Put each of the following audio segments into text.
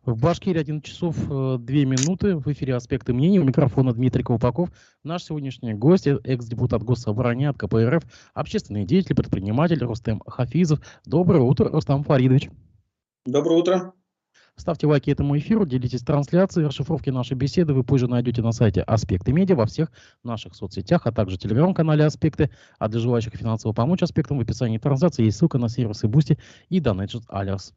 В Башкирии 11 часов 2 минуты. В эфире «Аспекты мнений». У микрофона Дмитрий Колпаков. Наш сегодняшний гость – экс-депутат Госсобрания от КПРФ, общественный деятель, предприниматель Рустем Хафизов. Доброе утро, Рустам Фаридович. Доброе утро. Ставьте лайки этому эфиру, делитесь трансляцией. Расшифровки нашей беседы вы позже найдете на сайте «Аспекты Медиа», во всех наших соцсетях, а также в телеграм-канале «Аспекты». А для желающих финансово помочь «Аспектам» в описании трансляции есть ссылка на сервисы Boosty и Donation Alerts.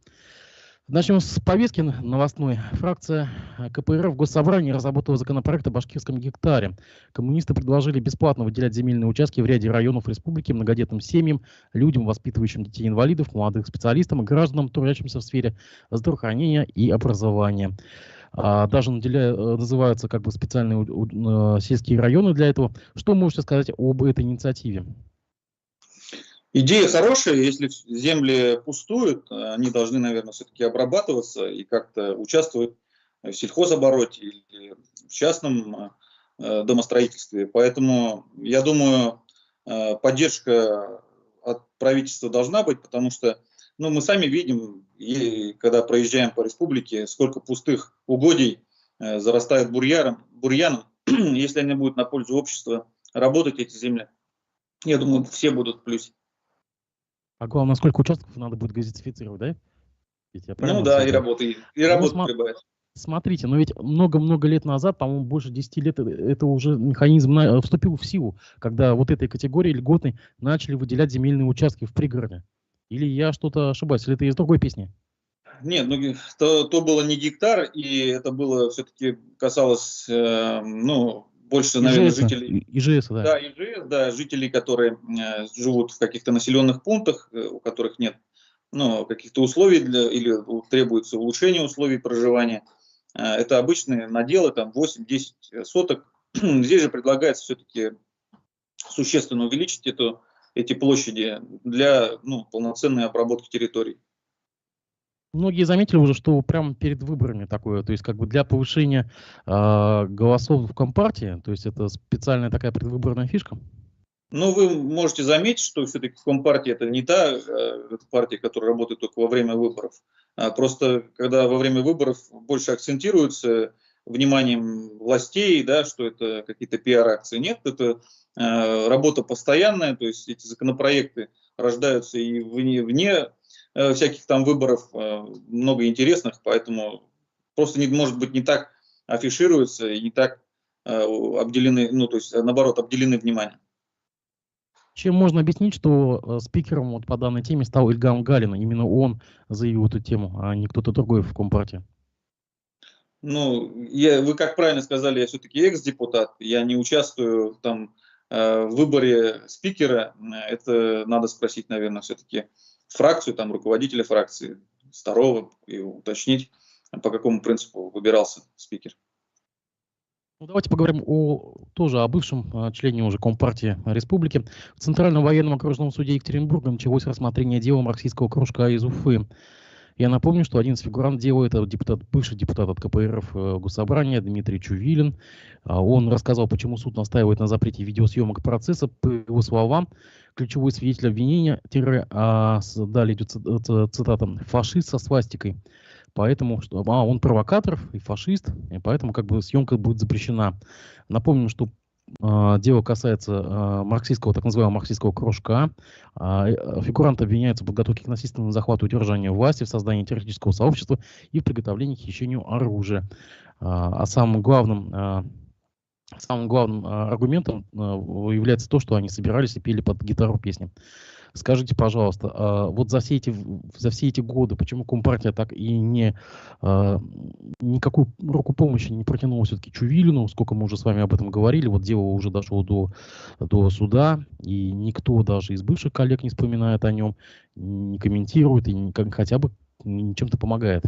Начнем с повестки новостной. Фракция КПРФ в Госсобрании разработала законопроект о башкирском гектаре. Коммунисты предложили бесплатно выделять земельные участки в ряде районов республики многодетным семьям, людям, воспитывающим детей-инвалидов, молодых специалистам и гражданам, трудящимся в сфере здравоохранения и образования. Даже называются как бы специальные сельские районы для этого. Что можете сказать об этой инициативе? Идея хорошая, если земли пустуют, они должны, наверное, все-таки обрабатываться и как-то участвовать в сельхозобороте или в частном домостроительстве. Поэтому, я думаю, поддержка от правительства должна быть, потому что мы сами видим, когда проезжаем по республике, сколько пустых угодий зарастает бурьяном. Если они будут на пользу общества работать, эти земли, я думаю, все будут в плюсе. А главное, сколько участков надо будет газифицировать, да? И работы прибавить. Смотрите, но ведь много-много лет назад, по-моему, больше 10 лет, это уже механизм вступил в силу, когда вот этой категории льготной начали выделять земельные участки в пригороде. Или я что-то ошибаюсь, или это из другой песни? Нет, то было не гектар, и это было все-таки касалось, больше, наверное, жителей. ИЖС, да. Да, ИЖС, да, жителей, которые живут в каких-то населенных пунктах, у которых нет каких-то условий или требуется улучшение условий проживания. Это обычные наделы, там 8-10 соток. Здесь же предлагается все-таки существенно увеличить эти площади для полноценной обработки территорий. Многие заметили уже, что прямо перед выборами такое, то есть как бы для повышения голосов в Компартии, то есть это специальная такая предвыборная фишка? Вы можете заметить, что все-таки Компартия это не та партия, которая работает только во время выборов. Просто когда во время выборов больше акцентируется вниманием властей, да, что это какие-то пиар-акции. Нет, это работа постоянная, то есть эти законопроекты рождаются и вне всяких там выборов, много интересных, поэтому просто может быть не так афишируются и не так обделены, то есть наоборот обделены вниманием. Чем можно объяснить, что спикером вот по данной теме стал Ильгам Галин? Именно он заявил эту тему, а не кто-то другой в Компартии. Вы как правильно сказали, я все-таки экс-депутат, я не участвую там в выборе спикера, это надо спросить, наверное, все-таки фракцию, там руководителя фракции, Старова, и уточнить, по какому принципу выбирался спикер. Давайте поговорим тоже о бывшем члене уже Компартии Республики. В Центральном военном окружном суде Екатеринбурга началось рассмотрение дела марксистского кружка из Уфы. Я напомню, что один из фигурант дела – это бывший депутат от КПРФ Госсобрания Дмитрий Чувилин. Он рассказал, почему суд настаивает на запрете видеосъемок процесса. По его словам, ключевой свидетель обвинения, далее идет цитата, «фашист со свастикой». Поэтому он провокатор и фашист, и поэтому как бы съемка будет запрещена. Напомним, что дело касается так называемого марксистского кружка. Фигурант обвиняется в подготовке к насильственному захвату и удержанию власти, в создании террористического сообщества и в приготовлении к хищению оружия. Самым главным аргументом является то, что они собирались и пели под гитару песни. Скажите, пожалуйста, вот за все эти годы, почему Компартия так и никакую руку помощи не протянула все-таки Чувилину? Сколько мы уже с вами об этом говорили, вот дело уже дошло до суда, и никто даже из бывших коллег не вспоминает о нем, не комментирует и хотя бы чем-то помогает.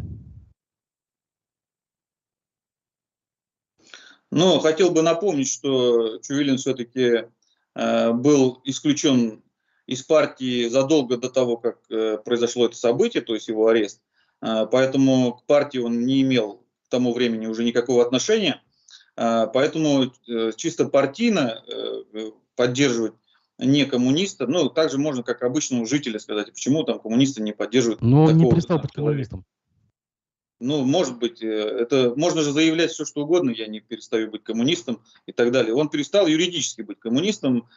Хотел бы напомнить, что Чувилин все-таки был исключен из партии задолго до того, как произошло это событие, то есть его арест. Поэтому к партии он не имел к тому времени уже никакого отношения. Поэтому чисто партийно поддерживать не коммуниста, также можно как обычному жителю сказать, почему там коммунисты не поддерживают. Но он не перестал быть коммунистом. Ну, может быть, это можно же заявлять все, что угодно, я не перестаю быть коммунистом и так далее. Он перестал юридически быть коммунистом,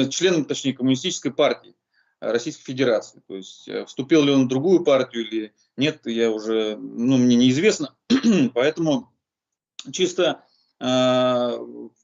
членом, точнее, коммунистической партии Российской Федерации. То есть вступил ли он в другую партию или нет, я уже, ну, мне неизвестно. Поэтому чисто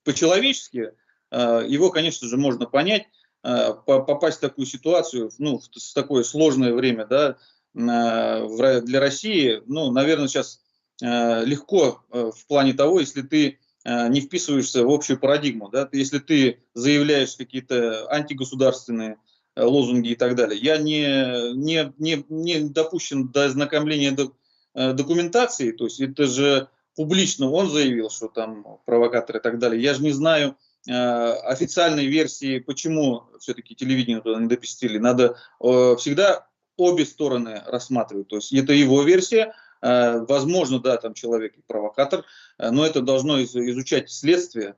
по-человечески его, конечно же, можно понять, попасть в такую ситуацию, ну, в такое сложное время, да, для России, ну, наверное, сейчас легко в плане того, если ты не вписываешься в общую парадигму, да, если ты заявляешь какие-то антигосударственные лозунги и так далее. Я не допущен до ознакомления документации, то есть это же публично он заявил, что там провокатор и так далее. Я же не знаю официальной версии, почему все-таки телевидение туда не допустили. Надо всегда обе стороны рассматривать. То есть это его версия, возможно, да, там человек и провокатор, но это должно изучать следствие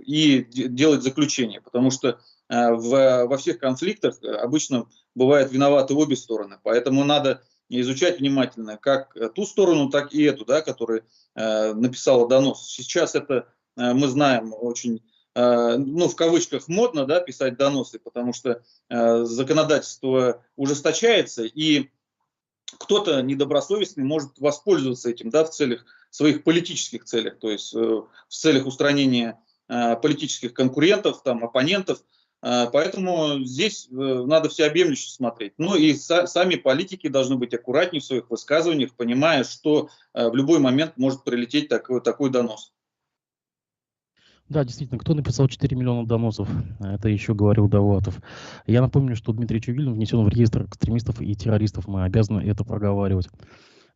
и делать заключение, потому что во всех конфликтах обычно бывают виноваты обе стороны. Поэтому надо изучать внимательно как ту сторону, так и эту, да, которая написала донос. Сейчас это мы знаем очень, ну, в кавычках модно, да, писать доносы, потому что законодательство ужесточается, и кто-то недобросовестный может воспользоваться этим, да, в целях своих политических целях, то есть в целях устранения политических конкурентов, там, оппонентов. Поэтому здесь надо всеобъемлюще смотреть. Ну и сами политики должны быть аккуратнее в своих высказываниях, понимая, что в любой момент может прилететь такой донос. Да, действительно, кто написал 4 миллиона доносов? Это еще говорил Давлатов. Я напомню, что Дмитрий Чувилин внесен в реестр экстремистов и террористов. Мы обязаны это проговаривать.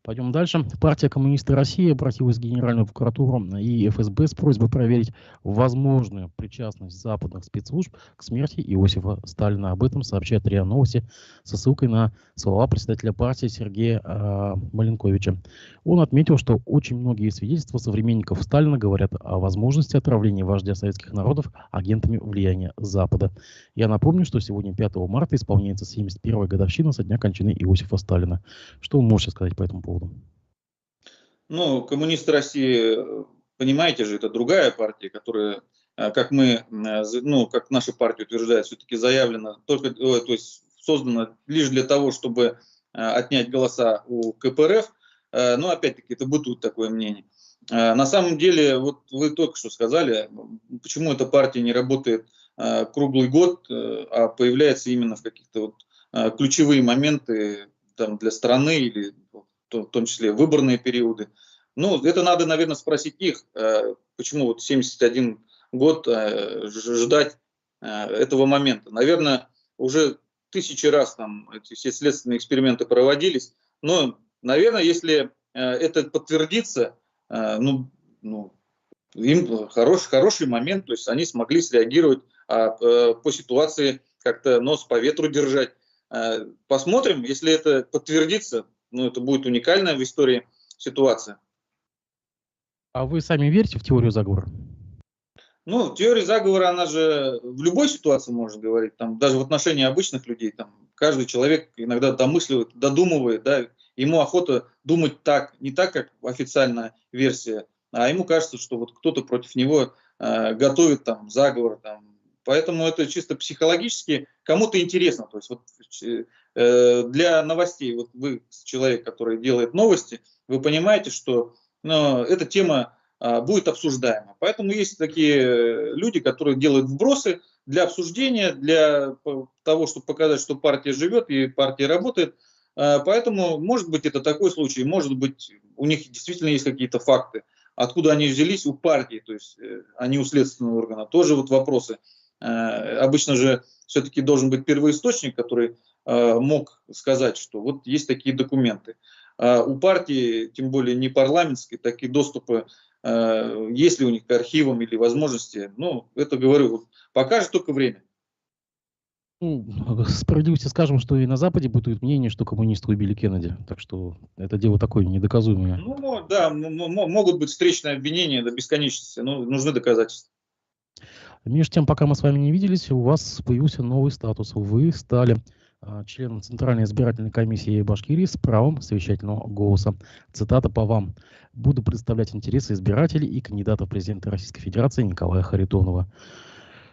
Пойдем дальше. Партия «Коммунисты России» обратилась в Генеральную прокуратуру и ФСБ с просьбой проверить возможную причастность западных спецслужб к смерти Иосифа Сталина. Об этом сообщает РИА Новости со ссылкой на слова председателя партии Сергея Маленковича. Он отметил, что очень многие свидетельства современников Сталина говорят о возможности отравления вождя советских народов агентами влияния Запада. Я напомню, что сегодня, 5 марта, исполняется 71-я годовщина со дня кончины Иосифа Сталина. Что вы можете сказать по этому поводу? Ну, коммунисты России, понимаете же, это другая партия, которая, как мы, ну, как наша партия утверждает, все-таки заявлена только, то есть создана лишь для того, чтобы отнять голоса у КПРФ. Но опять-таки это бытует такое мнение. На самом деле, вот вы только что сказали, почему эта партия не работает круглый год, а появляется именно в каких-то вот ключевые моменты там, для страны или в том числе выборные периоды. Ну, это надо, наверное, спросить их, почему вот 71 год ждать этого момента. Наверное, уже тысячи раз там эти все следственные эксперименты проводились, но, наверное, если это подтвердится, ну, им хороший момент, то есть они смогли среагировать, по ситуации как-то нос по ветру держать. Посмотрим, если это подтвердится, ну, это будет уникальная в истории ситуация. А вы сами верите в теорию заговора? Ну, теория заговора, она же в любой ситуации, можно говорить, там, даже в отношении обычных людей, там, каждый человек иногда домысливает, додумывает, да, ему охота думать так, не так, как официальная версия, а ему кажется, что вот кто-то против него готовит там заговор, там. Поэтому это чисто психологически кому-то интересно. То есть вот, для новостей, вот вы человек, который делает новости, вы понимаете, что эта тема будет обсуждаема. Поэтому есть такие люди, которые делают вбросы для обсуждения, для того, чтобы показать, что партия живет и партия работает. Поэтому, может быть, это такой случай, может быть, у них действительно есть какие-то факты. Откуда они взялись у партии, то есть они у следственного органа, тоже вот вопросы. Обычно же все-таки должен быть первоисточник, который мог сказать, что вот есть такие документы. У партии, тем более не парламентской, такие доступы, есть ли у них к архивам или возможности, ну, это, говорю, покажет только время. Ну, справедливости скажем, что и на Западе бытует мнение, что коммунисты убили Кеннеди. Так что это дело такое недоказуемое. Ну, да, могут быть встречные обвинения до бесконечности, но нужны доказательства. Между тем, пока мы с вами не виделись, у вас появился новый статус. Вы стали членом Центральной избирательной комиссии Башкирии с правом совещательного голоса. Цитата по вам. «Буду представлять интересы избирателей и кандидата в президенты Российской Федерации Николая Харитонова».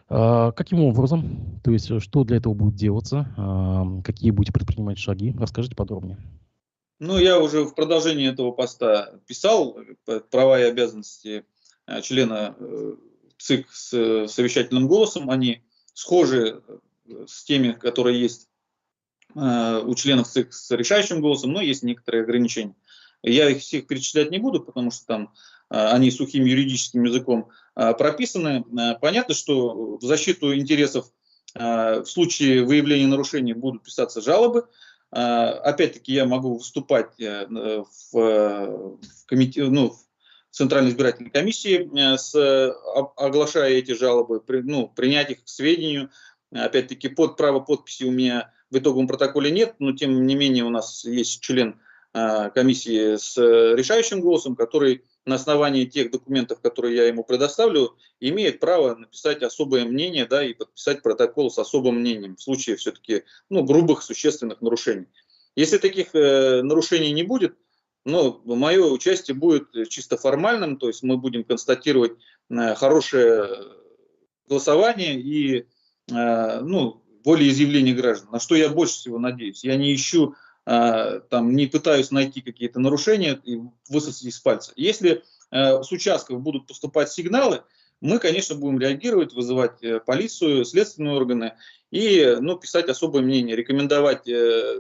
Каким образом? То есть, что для этого будет делаться? Какие будете предпринимать шаги? Расскажите подробнее. Ну, я уже в продолжении этого поста писал права и обязанности члена ЦИК с совещательным голосом. Они схожи с теми, которые есть у членов ЦИК с решающим голосом, но есть некоторые ограничения. Я их всех перечислять не буду, потому что там они сухим юридическим языком прописаны. Понятно, что в защиту интересов в случае выявления нарушений будут писаться жалобы. Опять-таки я могу выступать в Центральной избирательной комиссии, оглашая эти жалобы, принять их к сведению. Опять-таки право подписи у меня в итоговом протоколе нет, но тем не менее у нас есть член комиссии с решающим голосом, который на основании тех документов, которые я ему предоставлю, имеет право написать особое мнение, да, и подписать протокол с особым мнением в случае все-таки грубых существенных нарушений. Если таких нарушений не будет, мое участие будет чисто формальным, то есть мы будем констатировать хорошее голосование и волеизъявление граждан, на что я больше всего надеюсь. Я не ищу, не пытаюсь найти какие-то нарушения и высосать из пальца. Если с участков будут поступать сигналы, мы, конечно, будем реагировать, вызывать полицию, следственные органы и писать особое мнение, рекомендовать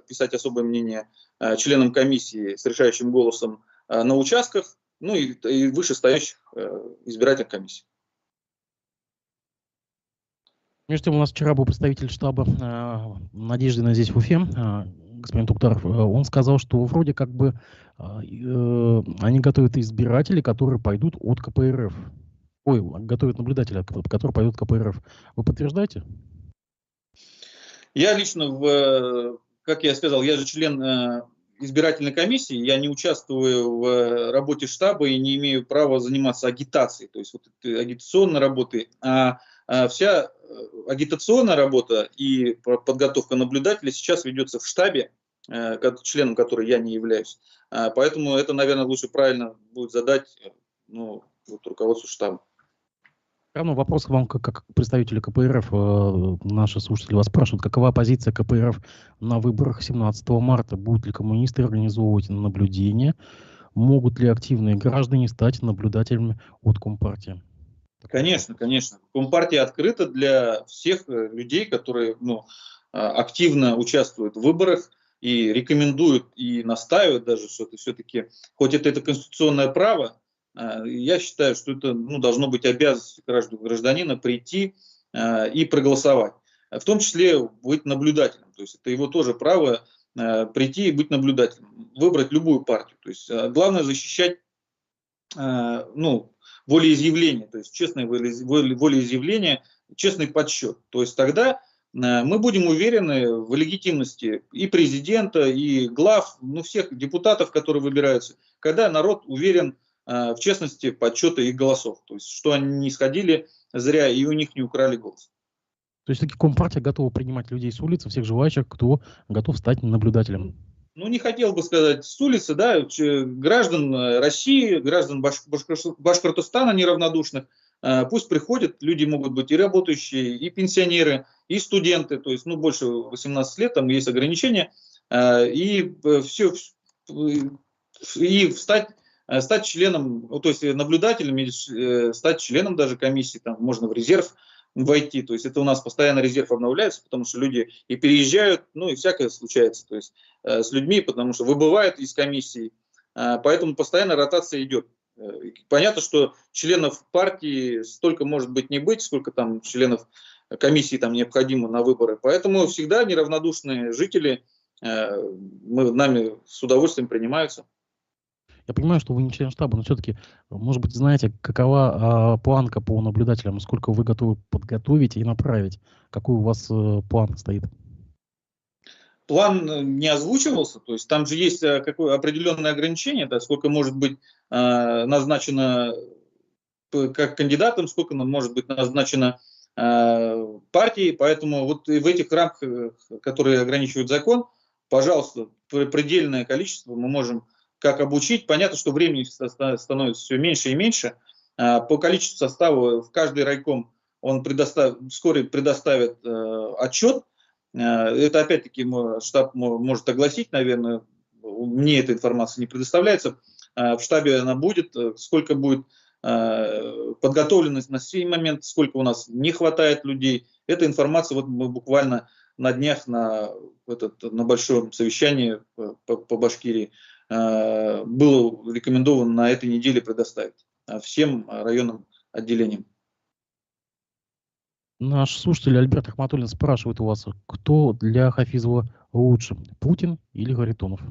писать особое мнение членам комиссии с решающим голосом на участках, и вышестоящих избирательных комиссий. Между тем, у нас вчера был представитель штаба Надеждина здесь в Уфе, господин Туктаров. Он сказал, что вроде как бы они готовят избирателей, которые пойдут от КПРФ. Готовят наблюдателя, которые пойдут от КПРФ. Вы подтверждаете? Я лично, как я сказал, я же член избирательной комиссии, я не участвую в работе штаба и не имею права заниматься агитацией, то есть агитационной работой, вся агитационная работа и подготовка наблюдателя сейчас ведется в штабе, членом которой я не являюсь. Поэтому это, наверное, лучше правильно будет задать руководству штаба. Равно вопрос к вам, как представителю КПРФ. Наши слушатели вас спрашивают, какова позиция КПРФ на выборах 17 марта? Будут ли коммунисты организовывать наблюдение? Могут ли активные граждане стать наблюдателями от Компартии? Конечно, конечно. Компартия открыта для всех людей, которые активно участвуют в выборах и рекомендуют и настаивают даже, что это все-таки, хоть это конституционное право, я считаю, что это должно быть обязанностью гражданина прийти и проголосовать. В том числе быть наблюдателем. То есть это его тоже право прийти и быть наблюдателем. Выбрать любую партию. То есть главное защищать волеизъявление, то есть честное волеизъявление, честный подсчет. То есть тогда мы будем уверены в легитимности и президента, и глав, всех депутатов, которые выбираются, когда народ уверен в честности подсчета их голосов. То есть что они не сходили зря и у них не украли голос. То есть таки Компартия готова принимать людей с улицы, всех желающих, кто готов стать наблюдателем? Не хотел бы сказать с улицы, да, граждан России, граждан Башкортостана неравнодушных, пусть приходят, люди могут быть и работающие, и пенсионеры, и студенты, то есть, больше 18 лет, там есть ограничения, и стать членом, то есть наблюдателем, или стать членом даже комиссии, там можно в резерв войти, то есть это у нас постоянно резерв обновляется, потому что люди и переезжают, и всякое случается, то есть с людьми, потому что выбывают из комиссии, поэтому постоянно ротация идет. Понятно, что членов партии столько может быть не быть, сколько там членов комиссии там необходимо на выборы, поэтому всегда неравнодушные жители нами с удовольствием принимаются. Я понимаю, что вы не член штаба, но все-таки, может быть, знаете, какова планка по наблюдателям, сколько вы готовы подготовить и направить? Какой у вас план стоит? План не озвучивался, то есть там же есть какое определенное ограничение, да, сколько может быть назначено как кандидатам, сколько может быть назначено партии, поэтому вот в этих рамках, которые ограничивает закон, пожалуйста, предельное количество мы можем как обучить. Понятно, что времени становится все меньше и меньше. По количеству состава в каждый райком он вскоре предоставит отчет. Это опять-таки штаб может огласить, наверное, мне эта информация не предоставляется. В штабе она будет, сколько будет подготовленность на сей момент, сколько у нас не хватает людей. Эта информация вот мы буквально на днях на большом совещании по Башкирии было рекомендовано на этой неделе предоставить всем районным отделениям. Наш слушатель Альберт Ахматуллин спрашивает у вас, кто для Хафизова лучше, Путин или Харитонов?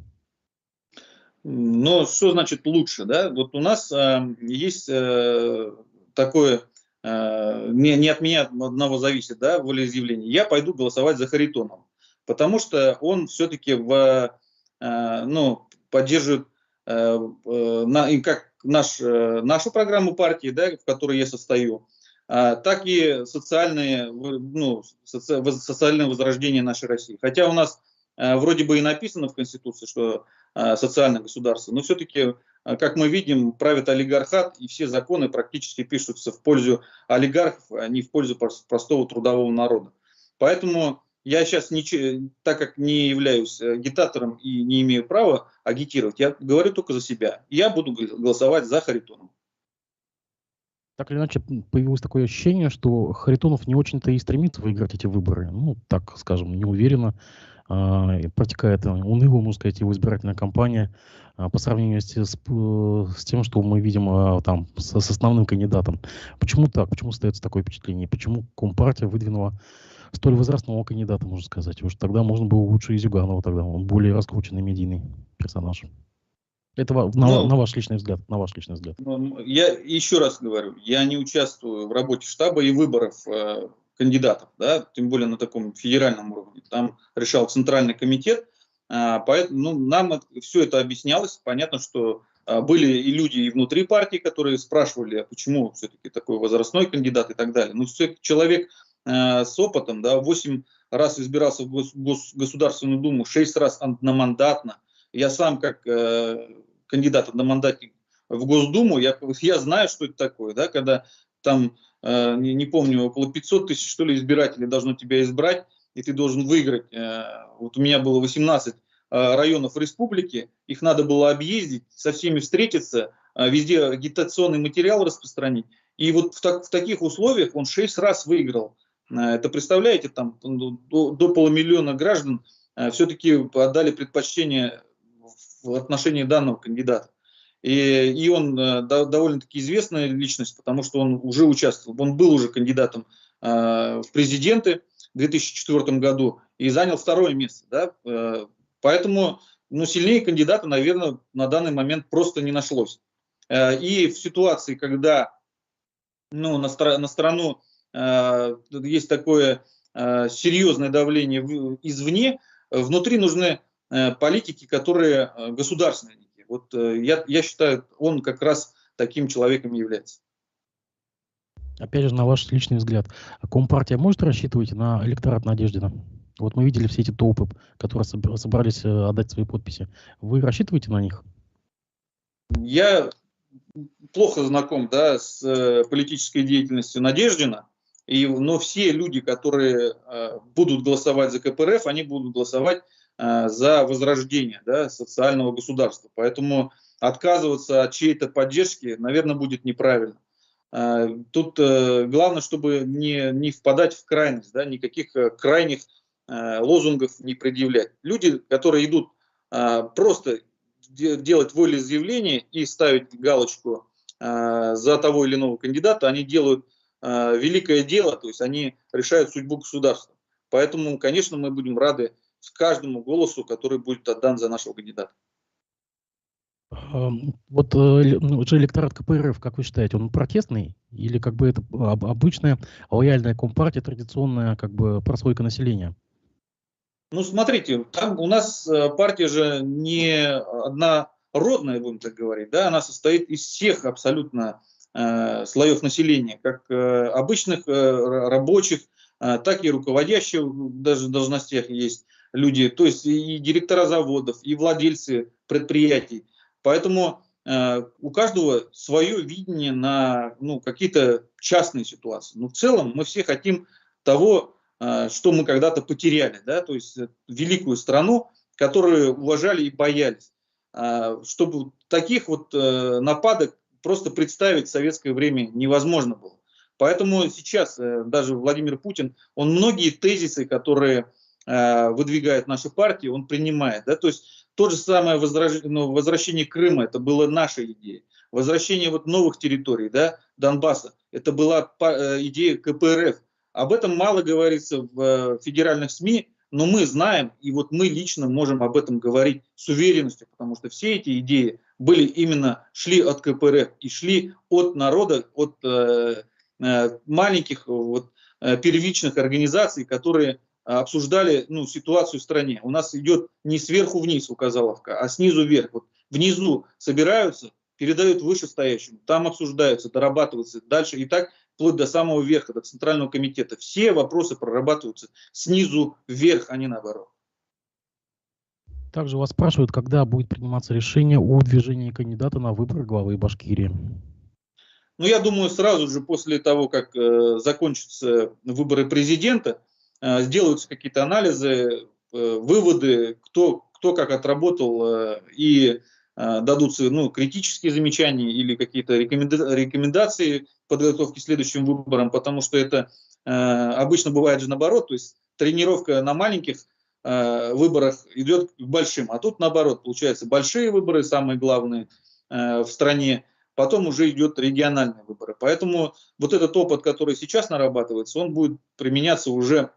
Но что значит лучше? Да? Вот у нас есть такое, не от меня одного зависит, да, волеизъявление. Я пойду голосовать за Харитонова, потому что он все-таки поддерживает как нашу программу партии, да, в которой я состою, так и социальное возрождение нашей России. Хотя у нас вроде бы и написано в Конституции, что социальное государство, но все-таки, как мы видим, правит олигархат, и все законы практически пишутся в пользу олигархов, а не в пользу простого трудового народа. Поэтому я сейчас, так как не являюсь агитатором и не имею права агитировать, я говорю только за себя. Я буду голосовать за Харитонова. Так или иначе, появилось такое ощущение, что Харитонов не очень-то и стремится выиграть эти выборы. Ну, так скажем, неуверенно. Протекает уныло, можно сказать, его избирательная кампания по сравнению с тем, что мы видим там с основным кандидатом. Почему так? Почему остается такое впечатление? Почему Компартия выдвинула столь возрастного кандидата, можно сказать? Уж тогда можно было лучше и Зюганова, тогда он более раскрученный медийный персонаж. Это на ваш личный взгляд. На ваш личный взгляд. Я еще раз говорю, я не участвую в работе штаба и выборов кандидатов, да, тем более на таком федеральном уровне. Там решал Центральный комитет, поэтому нам все это объяснялось. Понятно, что были и люди и внутри партии, которые спрашивали, а почему все-таки такой возрастной кандидат и так далее. Но человек с опытом, да, 8 раз избирался в Государственную Думу, 6 раз одномандатно. Я сам как кандидат одномандатник в Госдуму, я знаю, что это такое, да, когда там не помню, около 500 тысяч, что ли, избирателей должно тебя избрать, и ты должен выиграть. Вот у меня было 18 районов республики, их надо было объездить, со всеми встретиться, везде агитационный материал распространить. И вот в таких условиях он 6 раз выиграл. Это представляете, там до 500 000 граждан все-таки отдали предпочтение в отношении данного кандидата. И он довольно-таки известная личность, потому что он уже участвовал, он был уже кандидатом в президенты в 2004 году и занял 2-е место. Да? Поэтому сильнее кандидата, наверное, на данный момент просто не нашлось. И в ситуации, когда на страну есть такое серьезное давление извне, внутри нужны политики, которые государственные. Вот я считаю, он как раз таким человеком является. Опять же, на ваш личный взгляд, Компартия может рассчитывать на электорат Надеждина? Вот мы видели все эти толпы, которые собрались отдать свои подписи. Вы рассчитываете на них? Я плохо знаком, да, с политической деятельностью Надеждина, но все люди, которые будут голосовать за КПРФ, они будут голосовать за возрождение, да, социального государства. Поэтому отказываться от чьей-то поддержки, наверное, будет неправильно. Тут главное, чтобы не впадать в крайность, да, никаких крайних лозунгов не предъявлять. Люди, которые идут просто делать волеизъявление и ставить галочку за того или иного кандидата, они делают великое дело, то есть они решают судьбу государства. Поэтому, конечно, мы будем рады каждому голосу, который будет отдан за нашего кандидата. Вот же электорат КПРФ, как вы считаете, он протестный или как бы это обычная лояльная Компартия, традиционная как бы прослойка населения? Ну, смотрите, там у нас партия же не однородная, будем так говорить, да, она состоит из всех абсолютно слоев населения, как обычных рабочих, так и руководящих даже должностях есть люди, то есть и директора заводов, и владельцы предприятий. Поэтому у каждого свое видение на какие-то частные ситуации. Но в целом мы все хотим того, что мы когда-то потеряли, да, то есть великую страну, которую уважали и боялись. Чтобы таких вот нападок просто представить в советское время невозможно было. Поэтому сейчас даже Владимир Путин, он многие тезисы, которые выдвигает наша партия, он принимает. Да? То есть то же самое возвращение Крыма, это была наша идея. Возвращение вот новых территорий, да, Донбасса, это была идея КПРФ. Об этом мало говорится в федеральных СМИ, но мы знаем, и вот мы лично можем об этом говорить с уверенностью, потому что все эти идеи шли от КПРФ и шли от народа, от маленьких первичных организаций, которые обсуждали ситуацию в стране. У нас идет не сверху вниз указаловка, а снизу вверх. Вот внизу собираются, передают вышестоящему, там обсуждаются, дорабатываются дальше и так вплоть до самого верха, до Центрального комитета. Все вопросы прорабатываются снизу вверх, а не наоборот. Также вас спрашивают, когда будет приниматься решение о движении кандидата на выборы главы Башкирии. Я думаю, сразу же после того, как закончатся выборы президента, сделаются какие-то анализы, выводы, кто как отработал, и дадутся критические замечания или какие-то рекомендации подготовки к следующим выборам, потому что это обычно бывает же наоборот, то есть тренировка на маленьких выборах идет к большим, а тут наоборот, получается большие выборы, самые главные в стране, потом уже идет региональные выборы. Поэтому вот этот опыт, который сейчас нарабатывается, он будет применяться уже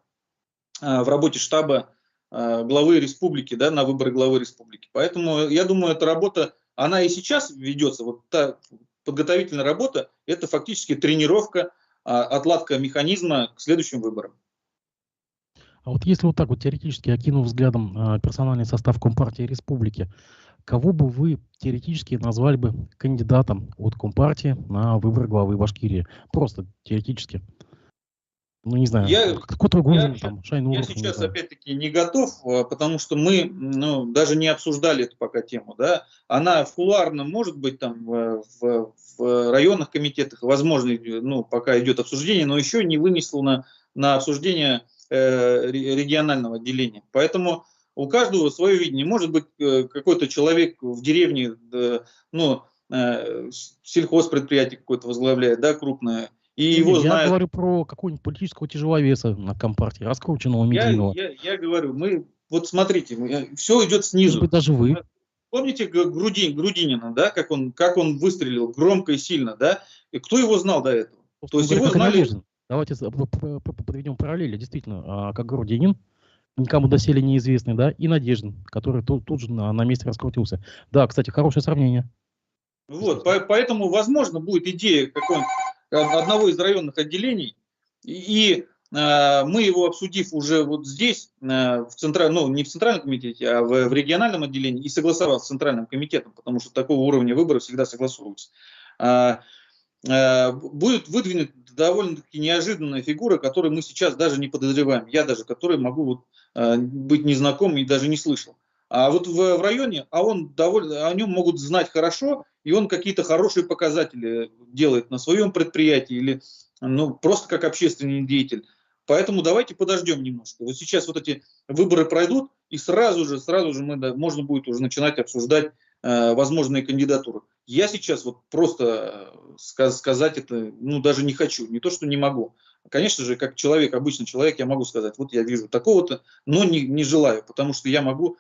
в работе штаба главы республики, да, на выборы главы республики. Поэтому я думаю, эта работа, она и сейчас ведется. Вот та подготовительная работа, это фактически тренировка, отладка механизма к следующим выборам. А вот если вот так вот теоретически окинув взглядом персональный состав Компартии Республики, кого бы вы теоретически назвали бы кандидатом от Компартии на выборы главы Башкирии? Просто теоретически. Не знаю, какой-то Грузин, там, Шайнуров. Я сейчас, опять-таки, не готов, потому что мы даже не обсуждали эту пока тему. Да? Она в кулуарном, может быть, там в районных комитетах, возможно, пока идет обсуждение, но еще не вынесло на обсуждение регионального отделения. Поэтому у каждого свое видение. Может быть, какой-то человек в деревне, сельхозпредприятие какое-то возглавляет, да, крупное, и его я знают. говорю про какого-нибудь политического тяжеловеса на Компартии, раскрученного, медийного. Я говорю, вот смотрите, все идет снизу. Может быть, даже вы. Помните Грудинина, да, как он выстрелил громко и сильно, да? И кто его знал до этого? То есть его знали. Давайте подведем параллели. Действительно, как Грудинин, никому доселе неизвестный, да, и Надеждин, который тут же на месте раскрутился. Да, кстати, хорошее сравнение. Вот, поэтому, возможно, будет идея одного из районных отделений, и мы его обсудив уже вот здесь, не в Центральном комитете, а в региональном отделении, и согласовав с Центральным комитетом, потому что такого уровня выборов всегда согласуются, будет выдвинута довольно-таки неожиданная фигура, которую мы сейчас даже не подозреваем. Я даже, который могу быть незнаком и даже не слышал. А вот в районе, о нем могут знать хорошо, и он какие-то хорошие показатели делает на своем предприятии или просто как общественный деятель. Поэтому давайте подождем немножко. Вот сейчас вот эти выборы пройдут, и сразу же можно будет уже начинать обсуждать возможные кандидатуры. Я сейчас вот просто сказать это даже не хочу, не то что не могу. Конечно же, как обычный человек, я могу сказать, вот я вижу такого-то, но не желаю, потому что я могу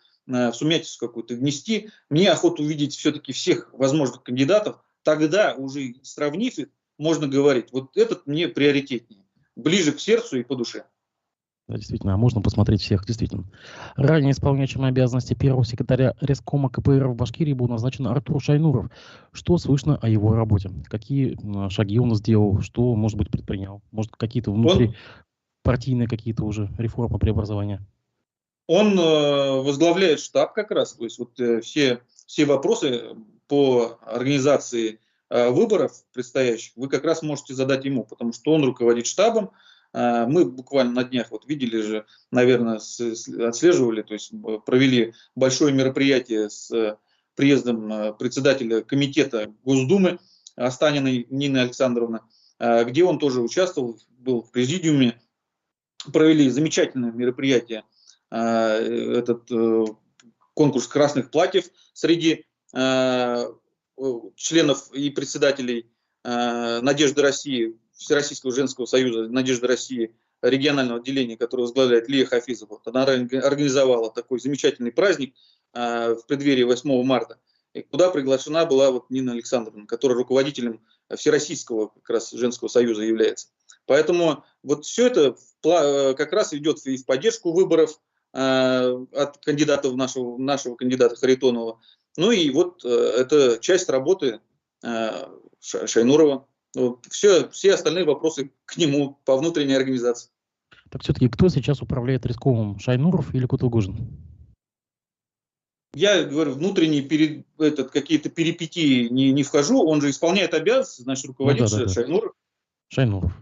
сумятицу какую-то внести. Мне охота увидеть все-таки всех возможных кандидатов, тогда уже сравнив их, можно говорить, вот этот мне приоритетнее, ближе к сердцу и по душе. Да, действительно, можно посмотреть всех, действительно. Ранее исполняющим обязанности первого секретаря Рескома КПРФ в Башкирии был назначен Артур Шайнуров. Что слышно о его работе? Какие шаги он сделал? Что, может быть, предпринял? Может, какие-то внутрипартийные какие-то уже реформы, преобразования? Он возглавляет штаб как раз, то есть вот все вопросы по организации выборов предстоящих вы как раз можете задать ему, потому что он руководит штабом. Мы буквально на днях вот видели же, наверное, отслеживали, то есть провели большое мероприятие с приездом председателя комитета Госдумы Останиной Нины Александровны, где он тоже участвовал, был в президиуме. Провели замечательное мероприятие, этот конкурс красных платьев среди членов и председателей «Надежды России», Всероссийского женского союза «Надежды России», регионального отделения, которое возглавляет Лия Хафизова. Она организовала такой замечательный праздник в преддверии 8 марта, куда приглашена была вот Нина Александровна, которая руководителем Всероссийского как раз женского союза является. Поэтому вот все это как раз идет и в поддержку выборов от кандидатов нашего кандидата Харитонова. Ну и вот это часть работы Шайнурова. Все остальные вопросы к нему по внутренней организации. Так все-таки кто сейчас управляет Рисковым, Шайнуров или Кутугужин? Я говорю, внутренние какие-то перипетии не вхожу, он же исполняет обязанности, значит, руководит Шайнуров. Шайнуров.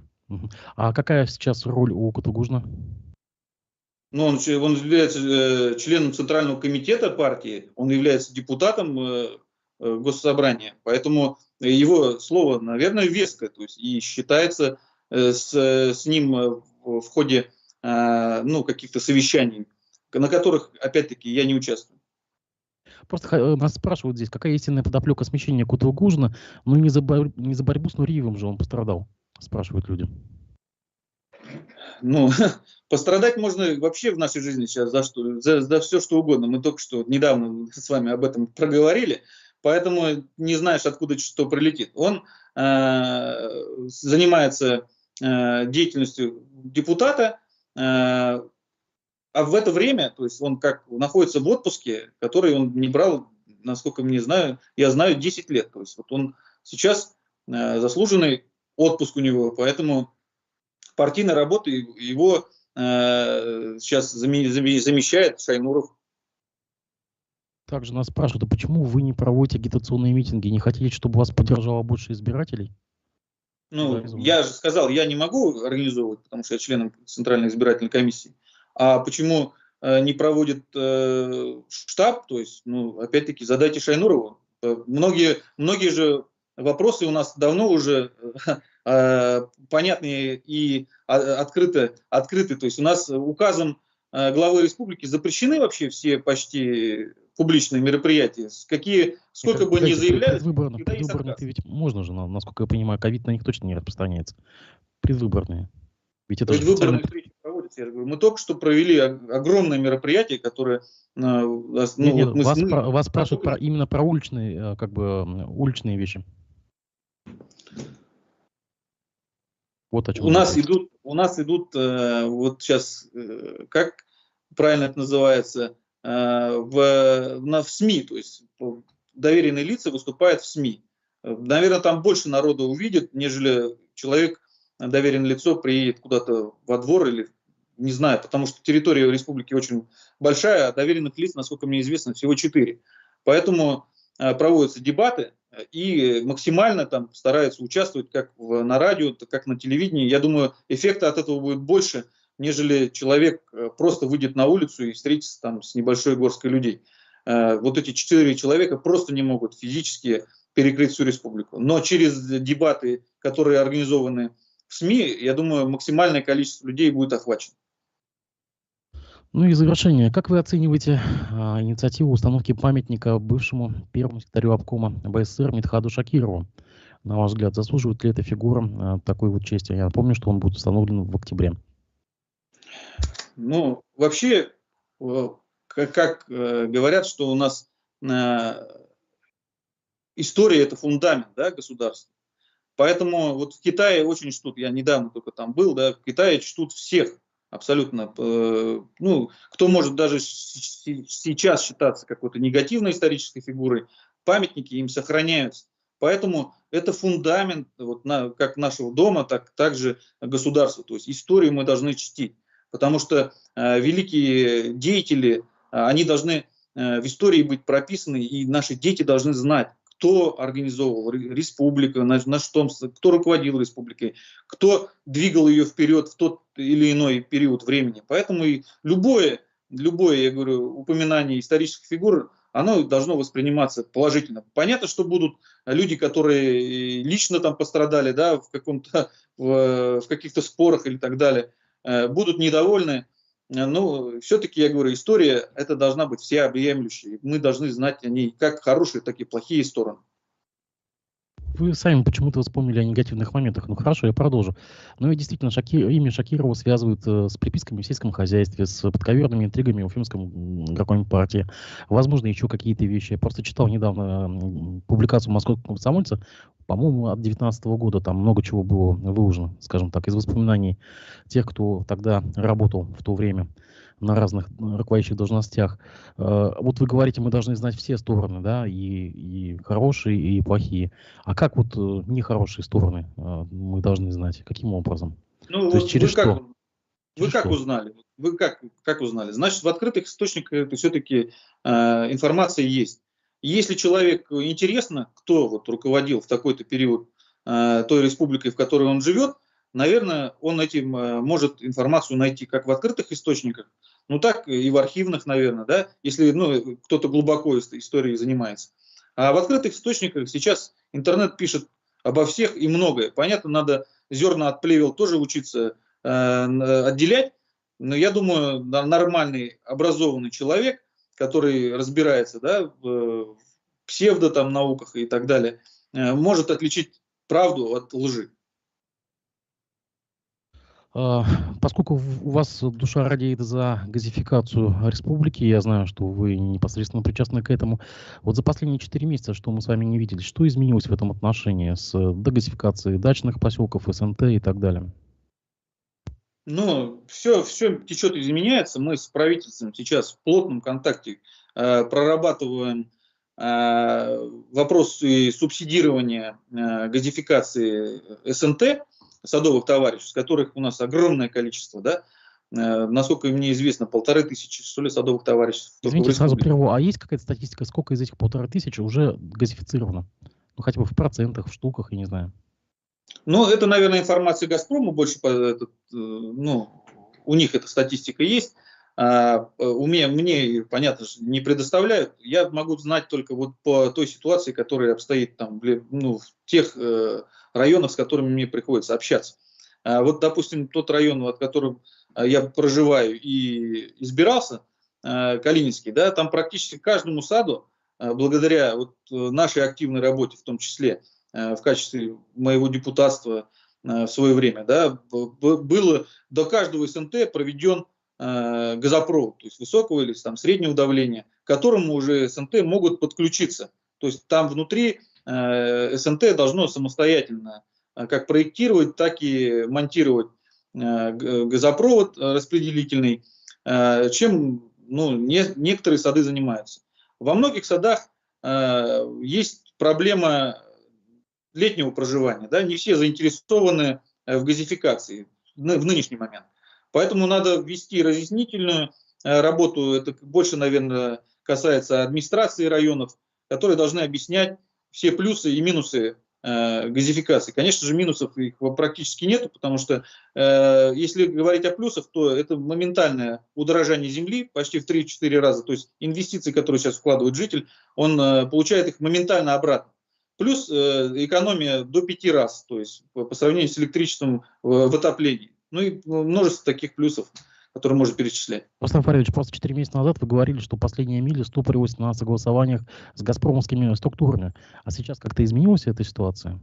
А какая сейчас роль у Кутугужина? Ну, он является членом Центрального комитета партии, он является депутатом Госсобрания, поэтому его слово, наверное, веское, то есть и считается с ним в ходе каких-то совещаний, на которых, опять-таки, я не участвую. Просто нас спрашивают здесь, какая истинная подоплека смещения Кутугужина, ну не за борьбу с Нуриевым же он пострадал, спрашивают люди. Ну, пострадать можно вообще в нашей жизни сейчас за все, что угодно. Мы только что недавно с вами об этом проговорили, поэтому не знаешь, откуда что прилетит. Он занимается деятельностью депутата, а в это время, то есть он как находится в отпуске, который он не брал, насколько я знаю, 10 лет. То есть вот он сейчас заслуженный отпуск у него, поэтому партийной работы его сейчас замещает Шайнуров. Также нас спрашивают, а почему вы не проводите агитационные митинги? Не хотите, чтобы вас поддержало больше избирателей? Ну, я же сказал, я не могу организовывать, потому что я член Центральной избирательной комиссии. А почему не проводит штаб? То есть, опять-таки, задайте Шайнурову. Многие же вопросы у нас давно уже понятные и открыты. То есть у нас указом главы республики запрещены вообще все почти публичные мероприятия. Сколько бы ни заявляли. Предвыборные ведь можно же, насколько я понимаю, ковид на них точно не распространяется. Предвыборные. Ведь это предвыборные встречи проводятся. Я говорю, мы только что провели огромное мероприятие, которое... вас спрашивают именно про уличные, уличные вещи. Вот о чем у нас идут вот сейчас, как правильно это называется, в СМИ, то есть доверенные лица выступают в СМИ. Наверное, там больше народа увидит, нежели человек, доверенное лицо, приедет куда-то во двор или не знаю, потому что территория республики очень большая, а доверенных лиц, насколько мне известно, всего 4. Поэтому проводятся дебаты и максимально там стараются участвовать как на радио, как на телевидении. Я думаю, эффекта от этого будет больше, нежели человек просто выйдет на улицу и встретится там с небольшой горсткой людей. Вот эти 4 человека просто не могут физически перекрыть всю республику. Но через дебаты, которые организованы в СМИ, я думаю, максимальное количество людей будет охвачено. Ну и завершение. Как вы оцениваете инициативу установки памятника бывшему первому секретарю обкома БССР Мидхаду Шакирову? На ваш взгляд, заслуживает ли эта фигура такой вот чести? Я напомню, что он будет установлен в октябре. Ну, вообще, как говорят, что у нас история – это фундамент, да, государства. Поэтому вот в Китае очень чтут, я недавно только там был, да, в Китае чтут всех абсолютно. Кто может даже сейчас считаться какой-то негативной исторической фигурой, памятники им сохраняются. Поэтому это фундамент как нашего дома, так также государства. То есть историю мы должны чтить. Потому что великие деятели, они должны в истории быть прописаны, и наши дети должны знать, кто организовывал республику, кто руководил республикой, кто двигал ее вперед в тот или иной период времени. Поэтому и любое, я говорю, упоминание исторических фигур, оно должно восприниматься положительно. Понятно, что будут люди, которые лично там пострадали, да, в каких-то спорах или так далее, будут недовольны. Но все-таки, я говорю, история это должна быть всеобъемлющей. Мы должны знать о ней как хорошие, так и плохие стороны. Вы сами почему-то вспомнили о негативных моментах. Ну хорошо, я продолжу. Но ведь действительно имя Шакирова связывают с приписками в сельском хозяйстве, с подковерными интригами в уфимском какой-нибудь партии. Возможно, еще какие-то вещи. Я просто читал недавно публикацию московского комсомольца, по-моему, от 2019 года. Там много чего было выложено, скажем так, из воспоминаний тех, кто тогда работал в то время на разных руководящих должностях. Вот вы говорите, мы должны знать все стороны, да, и хорошие, и плохие. А как вот нехорошие стороны мы должны знать? Каким образом? Ну, То есть через что? Вы как узнали? Вы как узнали? Значит, в открытых источниках это все-таки информация есть. Если человеку интересно, кто вот руководил в такой-то период той республикой, в которой он живет, наверное, он этим может информацию найти как в открытых источниках, ну так и в архивных, наверное, да, если кто-то глубоко историей занимается. А в открытых источниках сейчас интернет пишет обо всех и многое. Понятно, надо зерна от плевел тоже учиться отделять, но я думаю, нормальный образованный человек, который разбирается, да, в псевдо там науках и так далее, может отличить правду от лжи. Поскольку у вас душа радеет за газификацию республики, я знаю, что вы непосредственно причастны к этому. Вот за последние 4 месяца, что мы с вами не видели, что изменилось в этом отношении с дегазификацией дачных поселков, СНТ и так далее? Ну, все течет и изменяется. Мы с правительством сейчас в плотном контакте прорабатываем вопросы субсидирования газификации СНТ, садовых товариществ, которых у нас огромное количество, да, насколько мне известно, 1500, что ли, садовых товариществ. Извините, сразу прерву. А есть какая-то статистика, сколько из этих 1500 уже газифицировано? Ну, хотя бы в процентах, в штуках, я не знаю. Ну, это, наверное, информация «Газпрома», больше, у них эта статистика есть. Мне, понятно, не предоставляют. Я могу знать только вот по той ситуации, которая обстоит там, в тех районах, с которыми мне приходится общаться. Вот, допустим, тот район, от которого я проживаю и избирался, Калининский, да, там практически каждому саду, благодаря вот нашей активной работе в том числе, в качестве моего депутатства в свое время, да, было до каждого СНТ проведен газопровод, то есть высокого или там, среднего давления, к которому уже СНТ могут подключиться. То есть там внутри СНТ должно самостоятельно как проектировать, так и монтировать газопровод распределительный, чем некоторые сады занимаются. Во многих садах есть проблема летнего проживания. Да? Не все заинтересованы в газификации в нынешний момент. Поэтому надо вести разъяснительную работу. Это больше, наверное, касается администрации районов, которые должны объяснять все плюсы и минусы газификации. Конечно же, минусов их практически нет, потому что если говорить о плюсах, то это моментальное удорожание земли почти в 3-4 раза. То есть инвестиции, которые сейчас вкладывает житель, он получает их моментально обратно. Плюс экономия до 5 раз, то есть по сравнению с электричеством в отоплении. Ну и множество таких плюсов, которые можно перечислять. Рустам Фаридович, просто 4 месяца назад вы говорили, что последние мили стопорились на согласованиях с газпромовскими структурами. А сейчас как-то изменилась эта ситуация?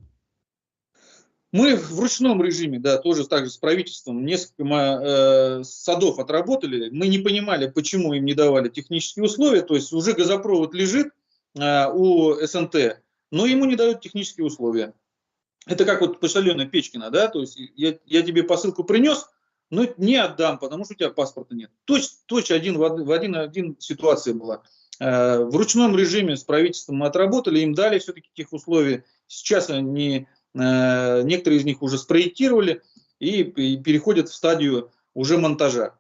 Мы в ручном режиме, да, тоже так же с правительством, несколько садов отработали. Мы не понимали, почему им не давали технические условия. То есть уже газопровод лежит у СНТ, но ему не дают технические условия. Это как вот почтальона Печкина, да, то есть я тебе посылку принес, но не отдам, потому что у тебя паспорта нет. Точно один ситуация была. В ручном режиме с правительством мы отработали, им дали все-таки тех условий. Сейчас некоторые из них уже спроектировали и переходят в стадию уже монтажа.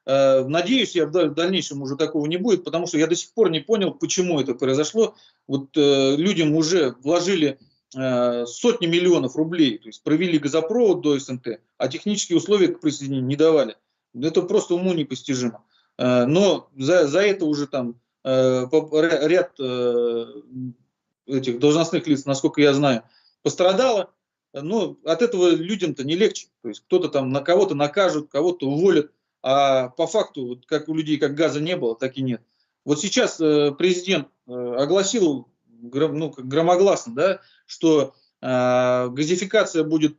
Надеюсь, я в дальнейшем уже такого не будет, потому что я до сих пор не понял, почему это произошло. Вот людям уже вложили сотни миллионов рублей, то есть провели газопровод до СНТ, а технические условия к присоединению не давали. Это просто уму непостижимо. Но за это уже там ряд этих должностных лиц, насколько я знаю, пострадало. Но от этого людям-то не легче. То есть кто-то там на кого-то накажут, кого-то уволят. А по факту, вот как у людей как газа не было, так и нет. Вот сейчас президент огласил громогласно, да, что газификация будет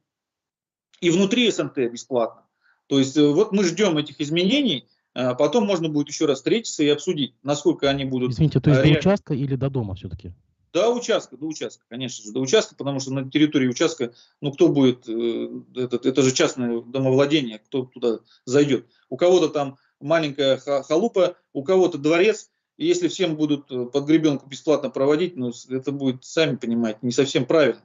и внутри СНТ бесплатно. То есть вот мы ждем этих изменений, потом можно будет еще раз встретиться и обсудить, насколько они будут... Извините, то есть до участка или до дома все-таки? До участка, конечно же, до участка, потому что на территории участка, ну кто будет, это же частное домовладение, кто туда зайдет. У кого-то там маленькая халупа, у кого-то дворец, и если всем будут под гребенку бесплатно проводить, ну это будет, сами понимаете, не совсем правильно.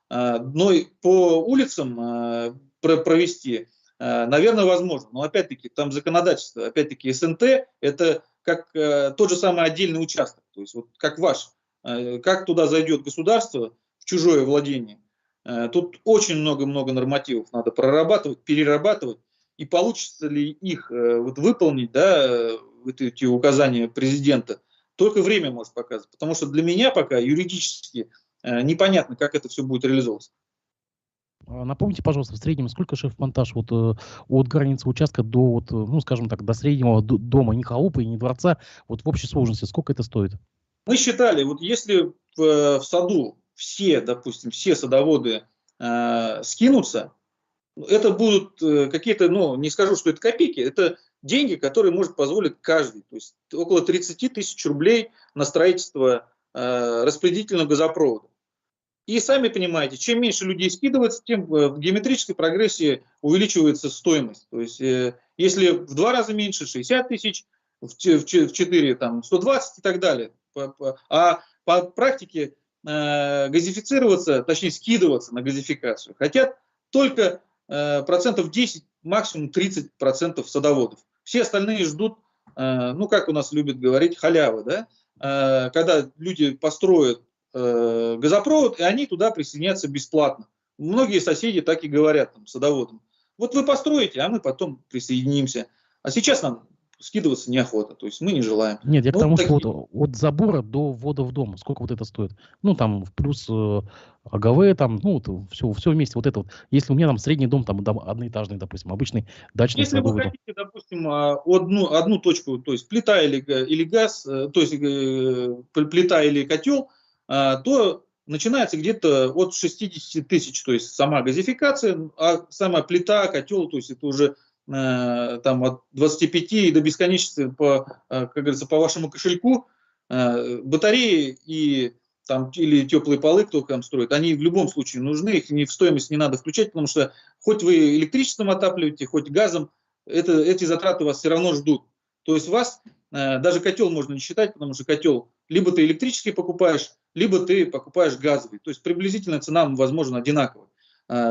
Но по улицам провести, наверное, возможно, но опять-таки там законодательство, опять-таки СНТ, это как тот же самый отдельный участок, то есть вот как ваш. Как туда зайдет государство в чужое владение, тут очень много-много нормативов надо прорабатывать, перерабатывать, и получится ли их вот выполнить, да, вот эти указания президента, только время может показать, потому что для меня пока юридически непонятно, как это все будет реализовываться. Напомните, пожалуйста, в среднем сколько шеф-монтаж вот от границы участка до, вот, ну, скажем так, до среднего дома, не халупы и не дворца, вот в общей сложности, сколько это стоит? Мы считали, вот если в саду все, допустим, все садоводы скинутся, это будут какие-то, ну, не скажу, что это копейки, это деньги, которые может позволить каждый. То есть около 30 тысяч рублей на строительство распределительного газопровода. И сами понимаете, чем меньше людей скидывается, тем в геометрической прогрессии увеличивается стоимость. То есть если в 2 раза меньше, 60 тысяч, в 4, там, 120 и так далее. А по практике газифицироваться, точнее скидываться на газификацию хотят только процентов 10, максимум 30% садоводов. Все остальные ждут, ну как у нас любят говорить, халявы, да? Когда люди построят газопровод, и они туда присоединятся бесплатно. Многие соседи так и говорят там, садоводам. Вот вы построите, а мы потом присоединимся. А сейчас нам скидываться неохота, то есть мы не желаем. Нет, я к тому, что вот от забора до ввода в дом, сколько вот это стоит? Ну, там, плюс АГВ, там, ну, вот, все вместе, вот это вот. Если у меня там средний дом, там, одноэтажный, допустим, обычный дачный. Если вы хотите, допустим, одну точку, то есть плита или газ, то есть плита или котел, то начинается где-то от 60 тысяч, то есть сама газификация, а сама плита, котел, то есть это уже там от 25 до бесконечности, как говорится, по вашему кошельку, батареи и там, или теплые полы, кто там строит, они в любом случае нужны, их в стоимость не надо включать, потому что хоть вы электричеством отапливаете, хоть газом, эти затраты вас все равно ждут. То есть вас даже котел можно не считать, потому что котел либо ты электрический покупаешь, либо ты покупаешь газовый. То есть приблизительно цена, возможно, одинаковая,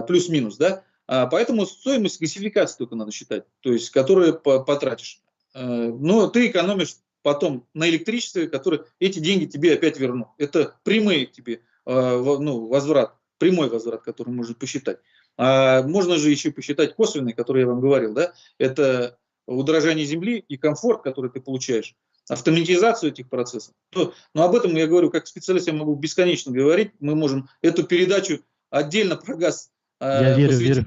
плюс-минус, да. Поэтому стоимость газификации только надо считать, то есть которую потратишь. Но ты экономишь потом на электричестве, которые эти деньги тебе опять вернут. Это прямые тебе возврат, прямой возврат, который можно посчитать. Можно же еще посчитать косвенный, который я вам говорил, да, это удорожание земли и комфорт, который ты получаешь, автоматизацию этих процессов. Но об этом я говорю, как специалист я могу бесконечно говорить, мы можем эту передачу отдельно про газ я верю.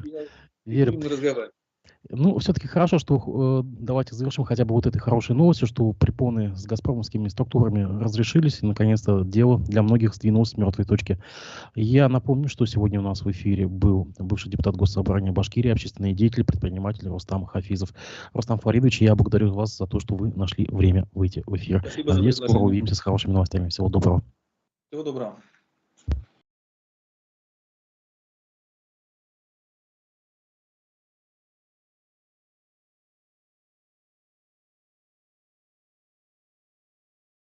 Будем разговаривать. Ну, все-таки хорошо, что давайте завершим хотя бы вот этой хорошей новостью, что препоны с газпромовскими структурами разрешились, и наконец-то дело для многих сдвинулось с мертвой точки. Я напомню, что сегодня у нас в эфире был бывший депутат Госсобрания Башкирии, общественный деятель, предприниматель Рустам Хафизов. Рустам Фаридович, я благодарю вас за то, что вы нашли время выйти в эфир. Спасибо. Надеюсь, скоро увидимся с хорошими новостями. Всего доброго. Всего доброго.